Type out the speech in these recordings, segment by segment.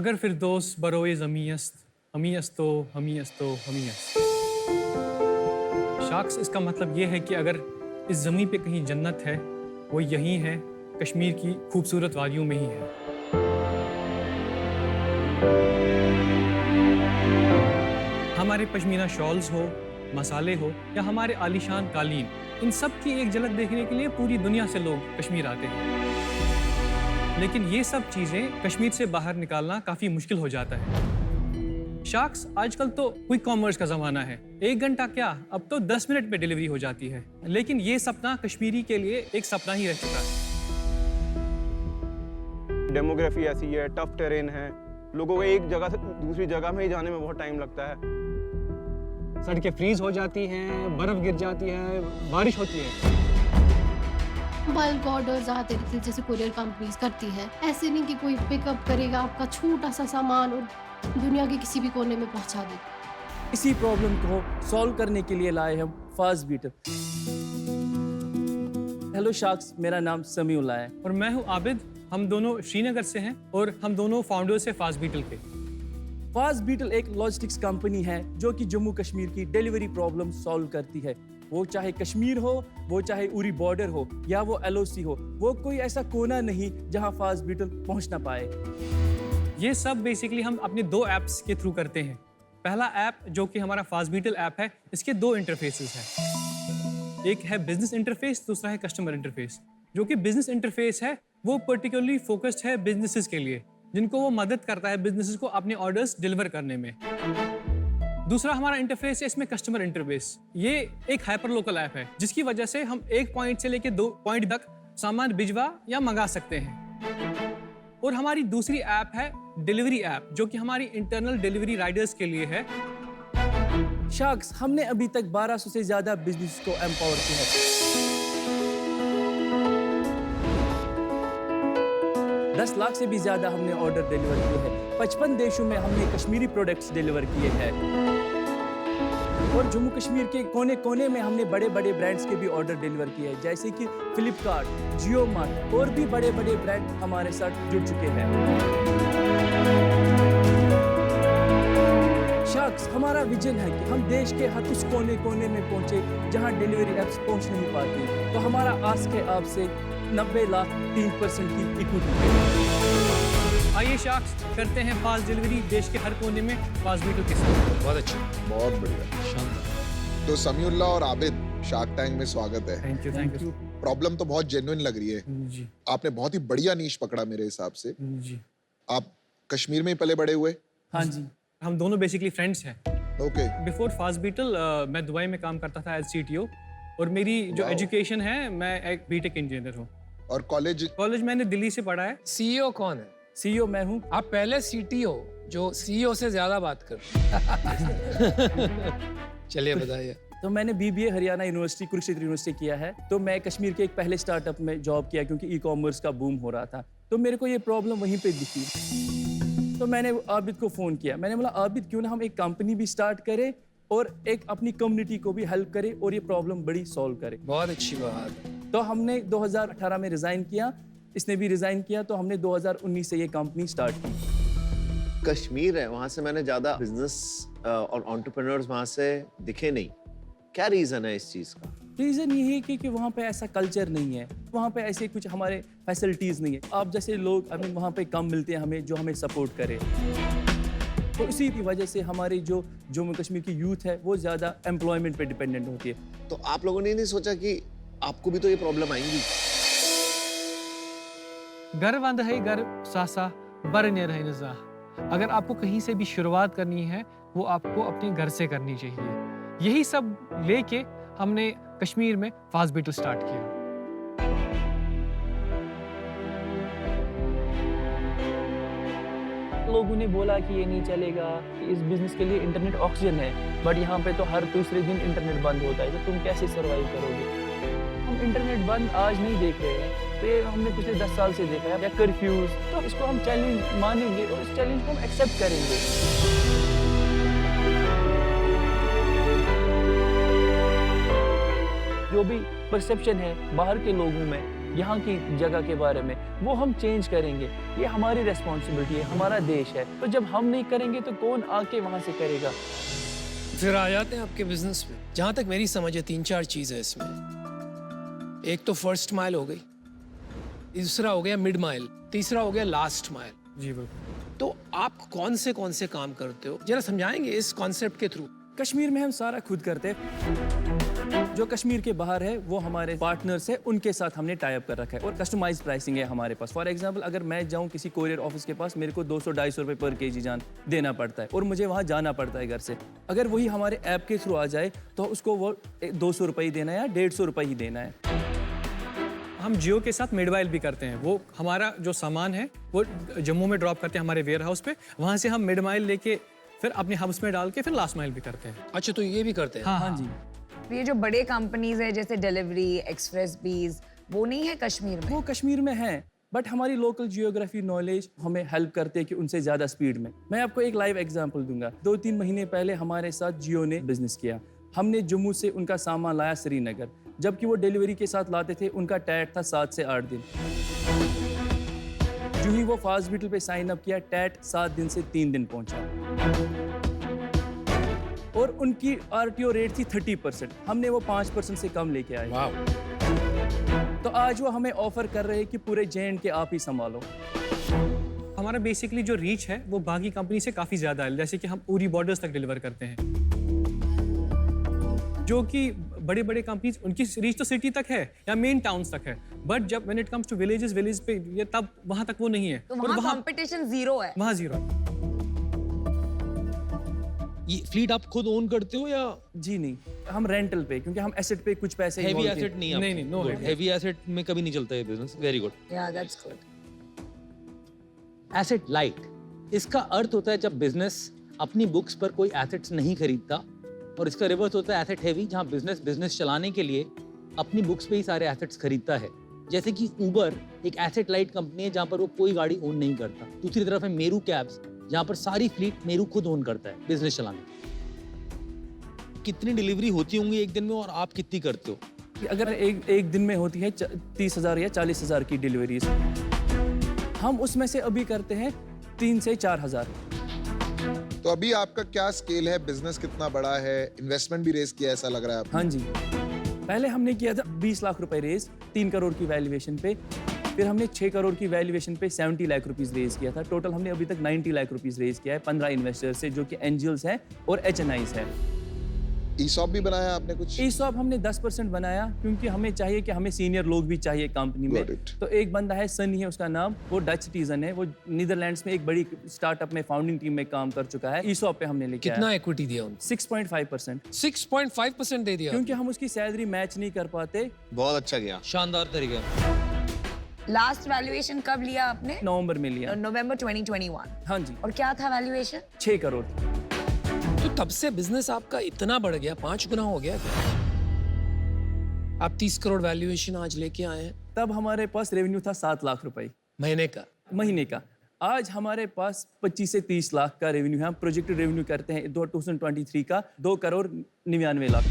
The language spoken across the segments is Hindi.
अगर फिरदौस बरोए ज़मीयस्त हमीयस्तो हमीयस्तो हमीयस्त। शाख्स इसका मतलब ये है कि अगर इस ज़मीन पे कहीं जन्नत है वो यहीं है, कश्मीर की खूबसूरत वादियों में ही है। हमारे पश्मीना शॉल्स हो, मसाले हो या हमारे आलीशान कालीन, इन सब की एक झलक देखने के लिए पूरी दुनिया से लोग कश्मीर आते हैं। लेकिन ये सब चीज़ें कश्मीर से बाहर निकालना काफ़ी मुश्किल हो जाता है। शाख्स आजकल तो क्विक कॉमर्स का ज़माना है, 1 घंटा क्या, अब तो 10 मिनट में डिलीवरी हो जाती है। लेकिन ये सपना कश्मीरी के लिए एक सपना ही रह चुका है। डेमोग्राफी ऐसी है, टफ टेरेन है, लोगों को एक जगह से दूसरी जगह में ही जाने में बहुत टाइम लगता है। सड़कें फ्रीज हो जाती हैं, बर्फ गिर जाती है, बारिश होती है। बल्क ऑर्डर ज़्यादा तरीके जैसे कुरियर कंपनीज करती हैं। ऐसे नहीं कि कोई पिकअप करेगा आपका छोटा सा सामान और दुनिया के किसी भी कोने में पहुंचा दे। इसी प्रॉब्लम को सॉल्व करने के लिए लाए हम फास्ट बीटल। हेलो शाख्स, मेरा नाम समीउल्लाह है और मैं हूँ आबिद। हम दोनों श्रीनगर से हैं और हम दोनों फाउंडर्स हैं फास्ट बीटल के। फास्ट बीटल एक लॉजिस्टिक्स कंपनी है जो कि जम्मू कश्मीर की डिलीवरी प्रॉब्लम सॉल्व करती है। वो चाहे कश्मीर हो, वो चाहे उरी बॉर्डर हो या वो LOC हो, वो कोई ऐसा कोना नहीं जहां फास्ट बीटल पहुंच ना पाए। ये सब बेसिकली हम अपने 2 ऐप्स के थ्रू करते हैं। पहला ऐप जो कि हमारा फास्ट बीटल ऐप है, इसके 2 इंटरफेसेस हैं। एक है बिजनेस इंटरफेस, दूसरा है कस्टमर इंटरफेस। जो कि बिजनेस इंटरफेस है वो पर्टिकुलरली फोकस्ड है बिजनेसेस के लिए, जिनको वो मदद करता है बिजनेसेस को अपने ऑर्डर्स डिलीवर करने में। दूसरा हमारा इंटरफेस है इसमें कस्टमर इंटरफेस। ये एक हाइपर लोकल ऐप है जिसकी वजह से हम एक पॉइंट से लेकर 2 पॉइंट तक सामान भिजवा या मंगा सकते हैं। और हमारी दूसरी ऐप है डिलीवरी ऐप, जो कि हमारी इंटरनल डिलीवरी राइडर्स के लिए है। शाख्स, हमने अभी तक 1200 से ज्यादा बिजनेस को एम्पावर किया है। 10 लाख से भी ज्यादा हमने ऑर्डर डिलीवर किए हैं। 55 देशों में हमने कश्मीरी प्रोडक्ट्स डिलीवर किए हैं और जम्मू कश्मीर के कोने कोने में हमने बड़े बड़े ब्रांड्स के भी ऑर्डर डिलीवर किए हैं, जैसे कि फ्लिपकार्ट, जियो मार्ट और भी बड़े बड़े ब्रांड हमारे साथ जुड़ चुके हैं। शाख्स, हमारा विजन है कि हम देश के हर उस कोने कोने में पहुंचे जहां डिलीवरी एप्स पहुंच नहीं पाती। तो हमारा आस्क है आपसे 90 लाख 3% की इक्विटी पे। आइए शाख्स, करते हैं फास्ट डिलीवरी देश के हर कोने में फास्ट बीटल के साथ। बहुत अच्छा, बहुत बढ़िया, शानदार। तो समीउल्लाह और आबिद, शार्क टैंक में स्वागत है। Thank you. प्रॉब्लम तो बहुत जेन्युइन लग रही है जी आपने बहुत ही बढ़िया नीश पकड़ा मेरे हिसाब से। जी। आप कश्मीर में ही पले बड़े हुए? हाँ जी, हम दोनों बेसिकली फ्रेंड्स हैं। ओके। बिफोर फास्ट बीटल मैं दुबई में काम करता था एज CTO और मेरी जो Wow. एजुकेशन है, मैं एक बीटेक इंजीनियर हूँ। और कॉलेज? कॉलेज मैंने दिल्ली से पढ़ा है। CEO कौन है? CEO मैं हूँ। आप पहले CTO जो CEO से ज्यादा बात कर। चलिए बताइए। तो मैंने BBA Haryana university, Kurukshetra university किया है। तो मैं कश्मीर के एक पहले स्टार्टअप में जॉब किया क्योंकि ई-कॉमर्स का बूम हो रहा था। तो मेरे को ये प्रॉब्लम वहीं पे दिखी। तो मैंने आबिद को फ़ोन किया। मैंने बोला आबिद, क्यों ना हम एक कंपनी भी स्टार्ट करें और एक अपनी कम्युनिटी को भी हेल्प करें और ये प्रॉब्लम बड़ी सॉल्व करें। बहुत अच्छी बात है। तो हमने 2018 में रिज़ाइन किया, इसने भी रिज़ाइन किया, तो हमने 2019 से ये कंपनी स्टार्ट की। कश्मीर है, वहाँ से मैंने ज़्यादा बिजनेस और एंटरप्रेन्योर्स वहाँ से दिखे नहीं। क्या रीज़न है इस चीज़ का? रीज़न यही है कि वहाँ पे ऐसा कल्चर नहीं है, वहाँ पे ऐसे कुछ हमारे फैसिलिटीज़ नहीं है। आप जैसे लोग हमें वहाँ पे कम मिलते हैं, हमें जो हमें सपोर्ट करे। तो इसी की वजह से हमारी जो जम्मू कश्मीर की यूथ है वो ज़्यादा एम्प्लॉयमेंट पे डिपेंडेंट होती है। तो आप लोगों ने नहीं सोचा कि आपको भी तो ये प्रॉब्लम आएंगी? घर वंद है घर सासा बरने रहे नजा। अगर आपको कहीं से भी शुरुआत करनी है वो आपको अपने घर से करनी चाहिए। यही सब लेके हमने कश्मीर में फास्ट बीटल स्टार्ट किया। लोगों ने बोला कि ये नहीं चलेगा, कि इस बिजनेस के लिए इंटरनेट ऑक्सीजन है, बट यहाँ पे तो हर दूसरे दिन इंटरनेट बंद होता है, तो तुम कैसे सर्वाइव करोगे? हम इंटरनेट बंद आज नहीं देख रहे हैं, तो ये हमने पिछले 10 साल से देखा है। या कर्फ्यूज, तो इसको हम चैलेंज मानेंगे और इस चैलेंज को हम एक्सेप्ट करेंगे। जो भी परसेप्शन है बाहर के लोगों में यहाँ की जगह के बारे में, वो हम चेंज करेंगे। ये हमारी रेस्पॉन्सिबिलिटी है, हमारा देश है। तो जब हम नहीं करेंगे तो कौन आके वहाँ से करेगा? फिर आ जाते हैं आपके बिजनेस में। जहाँ तक मेरी समझ है 3-4 चीज़ है इसमें। एक तो फर्स्ट माइल हो गई, दूसरा हो गया मिड माइल, तीसरा हो गया लास्ट माइल। जी बिल्कुल। तो आप कौन से काम करते हो, जरा समझाएंगे इस कॉन्सेप्ट के थ्रू? कश्मीर में हम सारा खुद करते हैं। जो कश्मीर के बाहर है वो हमारे पार्टनर्स है, उनके साथ हमने टाई अप कर रखा है और कस्टमाइज प्राइसिंग है हमारे पास। फॉर एग्जांपल, अगर मैं जाऊं किसी कोरियर ऑफिस के पास, मेरे को 200-250 रुपये पर केजी जान देना पड़ता है और मुझे वहां जाना पड़ता है घर से। अगर वही हमारे ऐप के थ्रू आ जाए तो उसको वो 200 रुपये ही देना है या 150 रुपये ही देना है। हम जियो के साथ मिडवाइल भी करते हैं। वो हमारा जो सामान है वो जम्मू में ड्रॉप करते हैं हमारे वेयर हाउस पे, वहाँ से हम मिड माइल लेके फिर अपने हब्स में डाल के फिर लास्ट माइल भी करते हैं। अच्छा, तो ये भी करते हैं? हाँ जी। ये जो बड़े कंपनीज है जैसे डिलीवरी, एक्सप्रेस बीज, वो नहीं है कश्मीर में? वो कश्मीर में है, बट हमारी लोकल जियोग्राफी नॉलेज हमें हेल्प करते हैं कि उनसे ज़्यादा स्पीड में। मैं आपको एक लाइव एग्जांपल दूंगा। 2-3 महीने पहले हमारे साथ जियो ने बिजनेस किया। हमने जम्मू से उनका सामान लाया श्रीनगर, जबकि वो डिलीवरी के साथ लाते थे, उनका टैट था 7 से 8 दिन। जो ही वो फास्ट बीटल पे साइन अप किया, टैट 7 दिन से 3 दिन पहुंचा और उनकी RTO रेट थी 30%। हमने वो 5% से कम लेके आए। वाह। तो आज वो हमें ऑफर कर रहे हैं कि पूरे JNK आप ही संभालो। हमारा बेसिकली जो रीच है वो बाकी कंपनी से काफ़ी ज़्यादा है। जैसे कि हम उरी बॉर्डर्स तक डिलीवर करते हैं, जो कि बड़े बड़े कंपनीज उनकी रीच तो सिटी तक है या मेन टाउन्स तक है, बट जब when it comes to villages, village पे ये तब वहाँ तक वो नहीं है। तो वहाँ कंपटीशन जीरो है? वहाँ जीरो है। ये फ्लीट आप खुद ओन करते हो या? जी नहीं, हम रेंटल पे, क्योंकि हम एसेट पे कुछ पैसे हेवी involve एसेट नहीं? नहीं, नो हेवी एसेट में कभी नहीं चलता है बिजनेस। Very good. या दैट्स गुड। एसेट लाइट, इसका अर्थ होता है जब बिजनेस अपनी बुक्स पर कोई एसेट्स नहीं खरीदता, और इसका रिवर्स होता है एसेट हेवी, जहां बिजनेस चलाने के लिए अपनी बुक्स पे ही सारे एसेट्स खरीदता है। जैसे कि उबर एक एसेट लाइट कंपनी है जहां पर वो कोई गाड़ी ओन नहीं करता। दूसरी तरफ है मेरू कैब्स, जहां पर सारी फ्लीट मेरू खुद ओन करता है बिजनेस चलाने। कितनी डिलीवरी होती होंगी एक दिन में और आप कितनी करते हो? अगर एक दिन में होती है 30,000 या 40,000 की डिलीवरीज, हम उसमें से अभी करते हैं 3 से 4,000। तो अभी आपका क्या स्केल है, बिजनेस कितना बड़ा है, इन्वेस्टमेंट भी रेज किया ऐसा लग रहा है आपने? हाँ जी, पहले हमने किया था 20 लाख रुपए रेज 3 करोड़ की वैल्यूएशन पे, फिर हमने 6 करोड़ की वैल्यूएशन पे 70 लाख रुपीस रेज किया था। टोटल हमने अभी तक 90 लाख रुपीस रेज किया है 15 इन्वेस्टर्स से, जो कि एंजल्स हैं और HNIs हैं। ESOP भी बनाया आपने कुछ? ESOP हमने 10% बनाया, क्योंकि हमें चाहिए कि हमें सीनियर लोग भी चाहिए कंपनी में। Got it. तो एक बंदा है, सनी है उसका नाम, वो डच सिटीजन है, वो नीदरलैंड्स में एक बड़ी स्टार्टअप में फाउंडिंग टीम में काम कर चुका है। ESOP पे हमने लेके कितना इक्विटी दिया उनको? 6.5%। 6.5% दे दिया? क्योंकि हम उसकी सैलरी मैच नहीं कर पाते। बहुत अच्छा गया। शानदार तरीका। लास्ट वैल्यूएशन कब लिया आपने? नवंबर में लिया। नवंबर 2021। हाँ जी। और क्या था वैल्यूएशन? 6 करोड़। तो तब से बिजनेस आपका इतना बढ़ गया, 5 गुना हो गया क्या? आप 30 करोड़ वैल्यूएशन आज लेके आए हैं। तब हमारे पास रेवेन्यू था 7 लाख रुपए महीने का। महीने का। आज हमारे पास 25 से 30 लाख का रेवेन्यू है। हम प्रोजेक्टेड रेवेन्यू करते हैं 2023 का 2 करोड़ 99 लाख।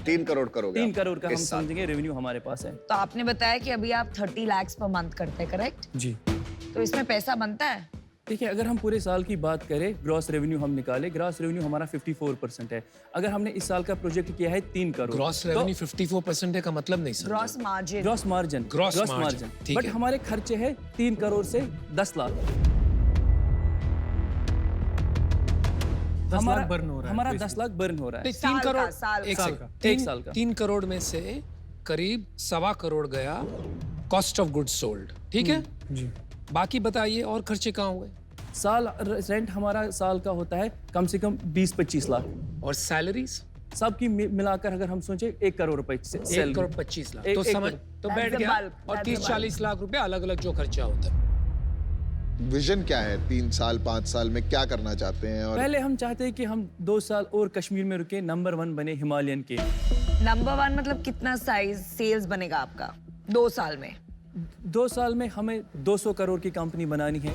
3 करोड़ करोगे? 3 करोड़ का हम इस साल। समझेंगे रेवेन्यू हमारे पास है। तो आपने बताया कि अभी आप 30 लाख पर मंथ करते हैं, करेक्ट? जी। तो इसमें पैसा बनता है? देखिए, अगर हम पूरे साल की बात करें, ग्रॉस रेवेन्यू हम निकाले, ग्रॉस रेवेन्यू हमारा 54% है। अगर हमने इस साल का प्रोजेक्ट किया है 3 करोड़, ग्रॉस रेवेन्यू 54% है का मतलब नहीं समझा। Gross margin? Gross margin, Gross margin, ठीक बट है। हमारे खर्चे हैं 3 करोड़ से 10 लाख। 10 लाख बर्न हो रहा है। हमारा 10 लाख बर्न हो रहा है। 3 करोड़ साल एक साल सेकंड, का। 1 साल का। 3 करोड़ में से करीब 1.25 करोड़ गया कॉस्ट ऑफ गुड्स सोल्ड, ठीक है? जी। बाकी बताइए और खर्चे कहाँ हुए? साल रेंट हमारा साल का होता है कम से कम 20-25 लाख। और सैलरीज सबकी मिलाकर अगर हम सोचे 1 करोड़ रुपए से 1 salary। करोड़ 25 लाख। एक- तो एक समझ, करोड़। तो That's बैठ the गया। bulk, और that's the 30-40 लाख रुपए अलग अलग जो खर्चा होता है। विजन क्या है 3 साल 5 साल में, क्या करना चाहते हैं? और पहले हम चाहते हैं कि हम 2 साल और कश्मीर में रुके, नंबर 1 बने हिमालयन के। नंबर 1 मतलब कितना साइज सेल्स बनेगा आपका 2 साल में? 2 साल में हमें 200 करोड़ की कंपनी बनानी है।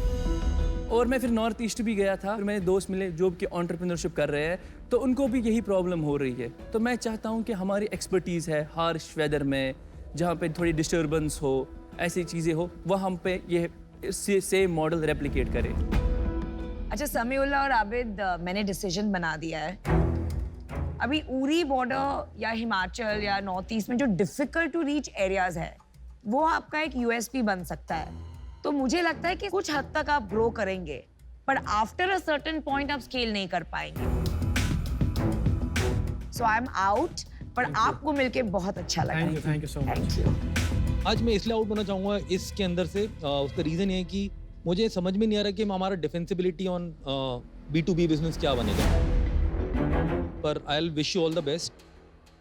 और मैं फिर नॉर्थ ईस्ट भी गया था, फिर मेरे दोस्त मिले जो कि एंटरप्रेन्योरशिप कर रहे हैं, तो उनको भी यही प्रॉब्लम हो रही है। तो मैं चाहता हूँ कि हमारी एक्सपर्टीज़ है हार्श वेदर में, जहाँ पे थोड़ी डिस्टर्बेंस हो, ऐसी चीज़ें हो, वह हम पे ये सेम मॉडल रेप्लिकेट करे। अच्छा समीउल्लाह और आबिद, मैंने डिसीजन बना दिया है। अभी उरी बॉर्डर या हिमाचल या नॉर्थ ईस्ट में जो डिफिकल्ट टू रीच एरियाज है, वो आपका एक यूएसपी बन सकता है। तो मुझे लगता है कि कुछ हद तक आप ग्रो करेंगे, पर आफ्टर अ सर्टेन पॉइंट आप स्केल नहीं कर पाएंगे। सो आई एम आउट, पर आपको मिलके बहुत अच्छा लगा। Thank you so much. Thank you. आज मैं इसलिए आउट होना चाहूँगा इसके अंदर से, उसका रीज़न ये है कि मुझे समझ में नहीं आ रहा कि हमारा डिफेंसिबिलिटी ऑन B2B बिजनेस क्या बनेगा, पर I will wish you all the best.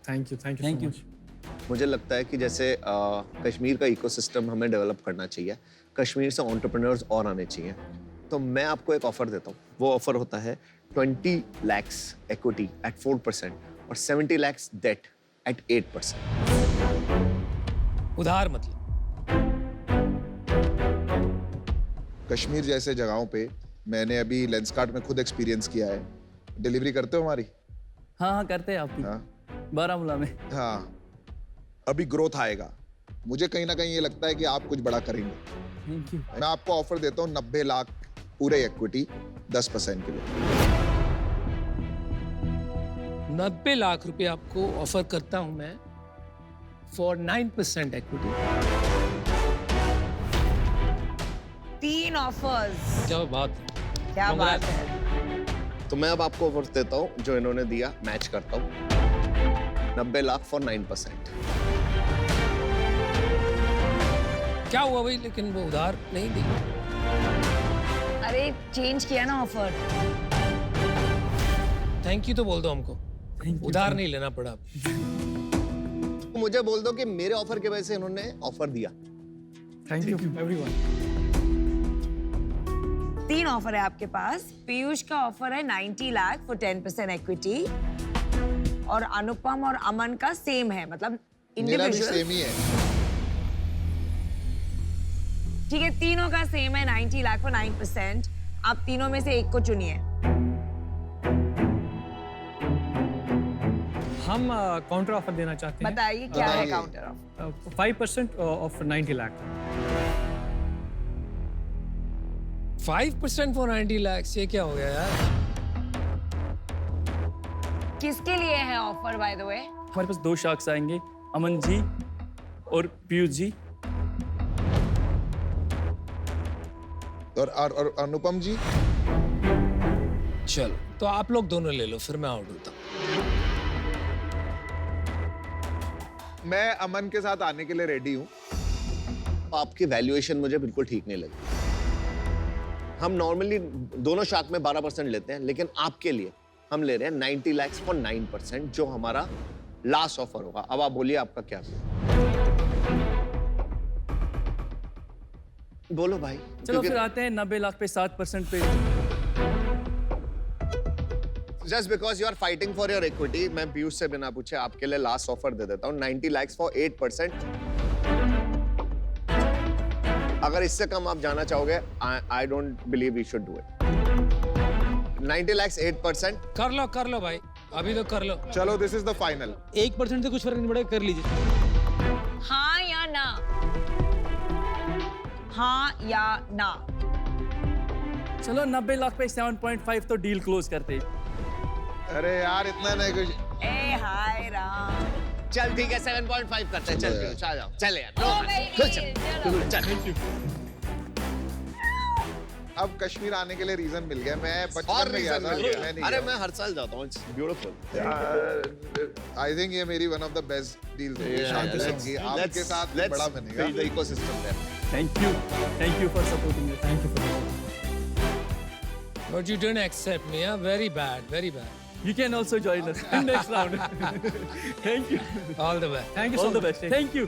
Thank you Thank so you. Much. मुझे लगता है कि जैसे कश्मीर का इकोसिस्टम हमें डेवलप करना चाहिए, कश्मीर से एंटरप्रेन्योर्स और आने चाहिए। तो मैं आपको एक ऑफर देता हूँ, वो ऑफर होता है 20 lakhs equity at 4% और 70 lakhs debt at 8%। उधार मतलब कश्मीर जैसे जगहों पे मैंने अभी लेंसकार्ट में खुद एक्सपीरियंस किया है। डिलीवरी करते हो हमारी? हाँ करते हैं आपकी, हाँ बारामूला में। हाँ, अभी ग्रोथ आएगा। मुझे कहीं ना कहीं ये लगता है कि आप कुछ बड़ा करेंगे। Thank you. मैं आपको ऑफर देता हूँ 90 लाख पूरे इक्विटी 10% के लिए। 90 लाख रुपए आपको ऑफर करता हूं मैं फॉर 9% इक्विटी। 3 ऑफर्स, क्या बात है। क्या बात है। तो मैं अब आपको ऑफर देता हूँ जो इन्होंने दिया, मैच करता हूँ। 90 लाख फॉर 9%। क्या हुआ भाई, लेकिन वो उधार नहीं दी। अरे चेंज किया ना ऑफर। थैंक यू तो बोल दो हमको, उधार नहीं लेना पड़ा। तो मुझे बोल दो कि मेरे ऑफर की वजह से इन्होंने ऑफर दिया। Thank you everyone. 3 ऑफर है आपके पास। पीयूष का ऑफर है 90 लाख फॉर 10% इक्विटी, और अनुपम और अमन का सेम है, मतलब मेरा भी इंडिविजुअल। सेम ही है। ठीक है, तीनों का सेम है 90 लाख फॉर 9%। आप तीनों में से एक को चुनिए। हम काउंटर ऑफर देना चाहते हैं। बताइए क्या है बताइए। Counter offer. 5% of 90 lakh. 5% for 90 lakh, ये क्या हो गया यार। किसके लिए है ऑफर बाय द वे? हमारे पास 2 शार्क्स आएंगे, अमन जी और पीयूष जी। और अनुपम जी? चलो तो आप लोग दोनों ले लो, फिर मैं आउट होता हूँ। मैं अमन के साथ आने के लिए रेडी हूँ। आपकी वैल्यूएशन मुझे बिल्कुल ठीक नहीं लगी। हम नॉर्मली दोनों शार्क में 12% लेते हैं, लेकिन आपके लिए हम ले रहे हैं 90 lakhs फॉर 9%, जो हमारा लास्ट ऑफर होगा। अब आप बोलिए आपका क्या है? बोलो भाई। चलो फिर आते हैं 90 लाख पे 7% पे। Just because you are fighting for your equity, मैं पीयूष से बिना पूछे आपके लिए लास्ट ऑफर दे देता हूँ 90 lakhs फॉर 8%। अगर इससे कम आप जाना चाहोगे, I don't believe we should do it. 90 lakhs 8%। कर लो भाई, अभी तो कर लो। चलो, दिस इज द फाइनल। 1% से कुछ फर्क नहीं पड़ेगा, कर लीजिए। हाँ या ना? हाँ या ना? चलो 90 लाख पे 7.5 तो डील क्लोज करते। अरे यार, इतना नहीं कुछ। ए हाय राम। चल ठीक है, 7.5 करते हैं। चल पीयूष आ जाओ, चल यार। ओ मेरी चल चल चलो। चल। अब कश्मीर आने के लिए रीजन मिल गया। मैं और बचपन में गया रीजन था, मिल गया। मैं नहीं अरे गया। मैं हर साल जाता हूँ, इट्स ब्यूटीफुल। आई थिंक ये मेरी one of the best deals होगी शायद की। आपके साथ बड़ा बनेगा। build the ecosystem there. Thank you for supporting me. Thank you for But you didn't accept me, yeah? Very bad, very bad. You can also join us in next round. Thank you. All the best. Thank you All so the much. best. Thank you.